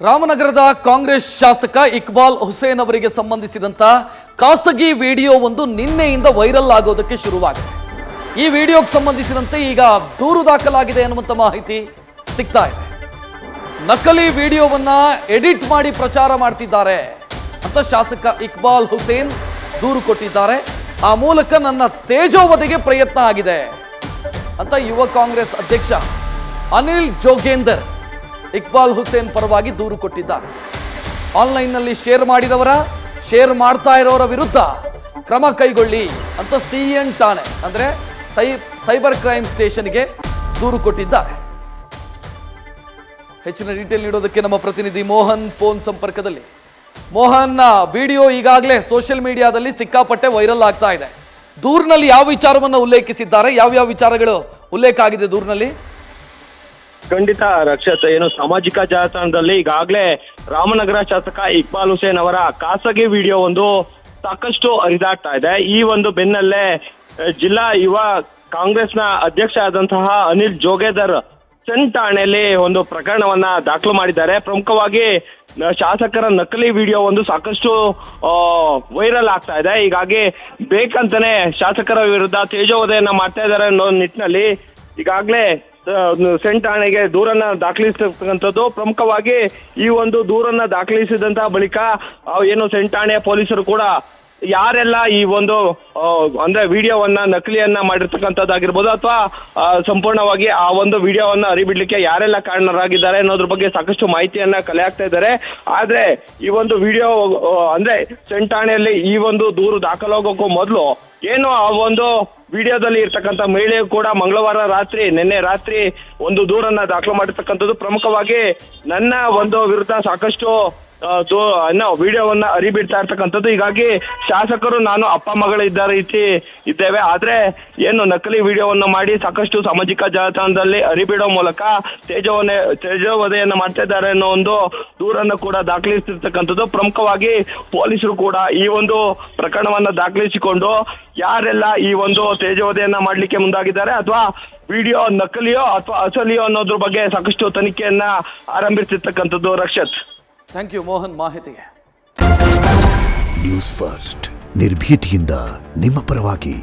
ರಾಮನಗರದ ಕಾಂಗ್ರೆಸ್ ಶಾಸಕ ಇಕ್ಬಾಲ್ ಹುಸೇನ್ ಅವರಿಗೆ ಸಂಬಂಧಿಸಿದಂತ ಖಾಸಗಿ ವಿಡಿಯೋ ಒಂದು ನಿನ್ನೆಯಿಂದ ವೈರಲ್ ಆಗೋದಕ್ಕೆ ಶುರುವಾಗಿದೆ. ಈ ವಿಡಿಯೋಗೆ ಸಂಬಂಧಿಸಿದಂತೆ ಈಗ ದೂರು ದಾಖಲಾಗಿದೆ ಅನ್ನುವಂತ ಮಾಹಿತಿ ಸಿಗ್ತಾ ಇದೆ. ನಕಲಿ ವಿಡಿಯೋವನ್ನ ಎಡಿಟ್ ಮಾಡಿ ಪ್ರಚಾರ ಮಾಡ್ತಿದ್ದಾರೆ ಅಂತ ಶಾಸಕ ಇಕ್ಬಾಲ್ ಹುಸೇನ್ ದೂರು ಕೊಟ್ಟಿದ್ದಾರೆ. ಆ ಮೂಲಕ ನನ್ನ ತೇಜೋವಧೆಗೆ ಪ್ರಯತ್ನ ಆಗಿದೆ ಅಂತ ಯುವ ಕಾಂಗ್ರೆಸ್ ಅಧ್ಯಕ್ಷ ಅನಿಲ್ ಜೋಗೇಂದರ್ ಇಕ್ಬಾಲ್ ಹುಸೇನ್ ಪರವಾಗಿ ದೂರು ಕೊಟ್ಟಿದ್ದಾರೆ. ಆನ್ಲೈನ್ನಲ್ಲಿ ಶೇರ್ ಮಾಡಿದವರ ಶೇರ್ ಮಾಡ್ತಾ ಇರೋರ ವಿರುದ್ಧ ಕ್ರಮ ಕೈಗೊಳ್ಳಿ ಅಂತ ಸಿಎನ್ ಠಾಣೆ ಅಂದ್ರೆ ಸೈಬರ್ ಕ್ರೈಮ್ ಸ್ಟೇಷನ್ಗೆ ದೂರು ಕೊಟ್ಟಿದ್ದಾರೆ. ಹೆಚ್ಚಿನ ಡೀಟೇಲ್ ನೀಡೋದಕ್ಕೆ ನಮ್ಮ ಪ್ರತಿನಿಧಿ ಮೋಹನ್ ಫೋನ್ ಸಂಪರ್ಕದಲ್ಲಿ. ಮೋಹನ್, ವಿಡಿಯೋ ಈಗಾಗಲೇ ಸೋಷಿಯಲ್ ಮೀಡಿಯಾದಲ್ಲಿ ಸಿಕ್ಕಾಪಟ್ಟೆ ವೈರಲ್ ಆಗ್ತಾ ಇದೆ. ದೂರಿನಲ್ಲಿ ಯಾವ ವಿಚಾರವನ್ನು ಉಲ್ಲೇಖಿಸಿದ್ದಾರೆ, ಯಾವ್ಯಾವ ವಿಚಾರಗಳು ಉಲ್ಲೇಖ ಆಗಿದೆ ದೂರಿನಲ್ಲಿ? ಖಂಡಿತ ರಕ್ಷತ್, ಏನು ಸಾಮಾಜಿಕ ಜಾಲತಾಣದಲ್ಲಿ ಈಗಾಗಲೇ ರಾಮನಗರ ಶಾಸಕ ಇಕ್ಬಾಲ್ ಹುಸೇನ್ ಅವರ ಖಾಸಗಿ ವಿಡಿಯೋ ಒಂದು ಸಾಕಷ್ಟು ಹರಿದಾಡ್ತಾ ಇದೆ. ಈ ಒಂದು ಬೆನ್ನಲ್ಲೇ ಜಿಲ್ಲಾ ಯುವ ಕಾಂಗ್ರೆಸ್ನ ಅಧ್ಯಕ್ಷ ಆದಂತಹ ಅನಿಲ್ ಜೋಗೇಂದರ್ ಸೆನ್ ಠಾಣೆಯಲ್ಲಿ ಒಂದು ಪ್ರಕರಣವನ್ನ ದಾಖಲು ಮಾಡಿದ್ದಾರೆ. ಪ್ರಮುಖವಾಗಿ ಶಾಸಕರ ನಕಲಿ ವಿಡಿಯೋ ಒಂದು ಸಾಕಷ್ಟು ವೈರಲ್ ಆಗ್ತಾ ಇದೆ. ಹೀಗಾಗಿ ಬೇಕಂತಾನೆ ಶಾಸಕರ ವಿರುದ್ಧ ತೇಜೋವಧೆಯನ್ನ ಮಾಡ್ತಾ ಇದ್ದಾರೆ ಅನ್ನೋ ನಿಟ್ಟಿನಲ್ಲಿ ಈಗಾಗಲೇ ಸೆನ್ ಠಾಣೆಗೆ ದೂರನ್ನ ದಾಖಲಿಸತಕ್ಕಂಥದ್ದು. ಪ್ರಮುಖವಾಗಿ ಈ ಒಂದು ದೂರನ್ನ ದಾಖಲಿಸಿದಂತಹ ಬಳಿಕ ಏನು ಸೆನ್ ಠಾಣೆಯ ಪೊಲೀಸರು ಕೂಡ ಯಾರೆಲ್ಲ ಈ ಒಂದು ಅಂದ್ರೆ ವಿಡಿಯೋವನ್ನ ನಕಲಿಯನ್ನ ಮಾಡಿರ್ತಕ್ಕಂಥದ್ದಾಗಿರ್ಬೋದು ಅಥವಾ ಸಂಪೂರ್ಣವಾಗಿ ಆ ಒಂದು ವಿಡಿಯೋವನ್ನ ಹರಿಬಿಡ್ಲಿಕ್ಕೆ ಯಾರೆಲ್ಲ ಕಾರಣರಾಗಿದ್ದಾರೆ ಅನ್ನೋದ್ರ ಬಗ್ಗೆ ಸಾಕಷ್ಟು ಮಾಹಿತಿಯನ್ನ ಕಲೆ ಹಾಕ್ತಾ ಇದ್ದಾರೆ. ಆದ್ರೆ ಈ ಒಂದು ವಿಡಿಯೋ ಅಂದ್ರೆ ಸೆನ್ ಠಾಣೆಯಲ್ಲಿ ಈ ಒಂದು ದೂರು ದಾಖಲಾಗೋಕ್ಕೂ ಮೊದಲು ಏನು ಆ ಒಂದು ವಿಡಿಯೋದಲ್ಲಿ ಇರ್ತಕ್ಕಂಥ ಮಹಿಳೆಯು ಕೂಡ ಮಂಗಳವಾರ ರಾತ್ರಿ ನಿನ್ನೆ ರಾತ್ರಿ ಒಂದು ದೂರನ್ನ ದಾಖಲು ಮಾಡಿರ್ತಕ್ಕಂಥದ್ದು. ಪ್ರಮುಖವಾಗಿ ನನ್ನ ಒಂದು ವಿರುದ್ಧ ಸಾಕಷ್ಟು ವಿಡಿಯೋವನ್ನ ಹರಿಬಿಡ್ತಾ ಇರ್ತಕ್ಕಂಥದ್ದು. ಹೀಗಾಗಿ ಶಾಸಕರು ನಾನು ಅಪ್ಪ ಮಗಳು ಇದ್ದೇವೆ, ಆದ್ರೆ ಏನು ನಕಲಿ ವಿಡಿಯೋವನ್ನ ಮಾಡಿ ಸಾಕಷ್ಟು ಸಾಮಾಜಿಕ ಜಾಲತಾಣದಲ್ಲಿ ಹರಿಬಿಡೋ ಮೂಲಕ ತೇಜೋವಧೆಯನ್ನ ಮಾಡ್ತಾ ಇದ್ದಾರೆ ಅನ್ನೋ ಒಂದು ದೂರನ್ನು ಕೂಡ ದಾಖಲಿಸಿರ್ತಕ್ಕಂಥದ್ದು. ಪ್ರಮುಖವಾಗಿ ಪೊಲೀಸರು ಕೂಡ ಈ ಒಂದು ಪ್ರಕರಣವನ್ನ ದಾಖಲಿಸಿಕೊಂಡು ಯಾರೆಲ್ಲ ಈ ಒಂದು ತೇಜೋವಧೆಯನ್ನ ಮಾಡ್ಲಿಕ್ಕೆ ಮುಂದಾಗಿದ್ದಾರೆ ಅಥವಾ ವಿಡಿಯೋ ನಕಲಿಯೋ ಅಥವಾ ಅಸಲಿಯೋ ಅನ್ನೋದ್ರ ಬಗ್ಗೆ ಸಾಕಷ್ಟು ತನಿಖೆಯನ್ನ ಆರಂಭಿಸಿರ್ತಕ್ಕಂಥದ್ದು. ರಕ್ಷತ್, ಥ್ಯಾಂಕ್ ಯು ಮೋಹನ್ ಮಾಹಿತಿಗೆ. ನ್ಯೂಸ್ ಫಸ್ಟ್ ನಿರ್ಭೀತಿಯಿಂದ ನಿಮ್ಮ ಪರವಾಗಿ.